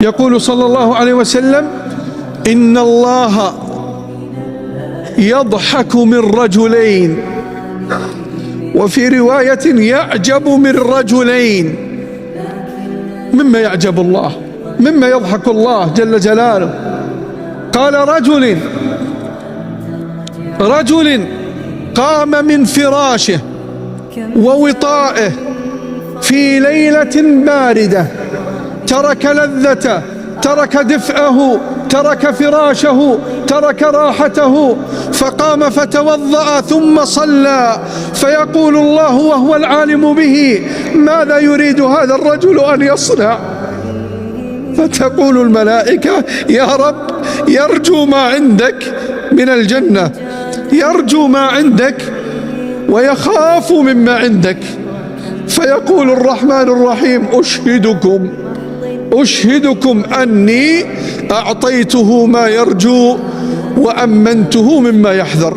يقول صلى الله عليه وسلم: إن الله يضحك من رجلين، وفي رواية يعجب من رجلين. مما يعجب الله، مما يضحك الله جل جلاله. قال: رجل قام من فراشه ووطائه في ليلة باردة، ترك لذته، ترك دفئه، ترك فراشه، ترك راحته، فقام فتوضأ ثم صلى، فيقول الله وهو العالم به: ماذا يريد هذا الرجل أن يصنع؟ فتقول الملائكة: يا رب، يرجو ما عندك من الجنة، يرجو ما عندك ويخاف مما عندك. فيقول الرحمن الرحيم: أشهدكم أني أعطيته ما يرجو وأمنته مما يحذر.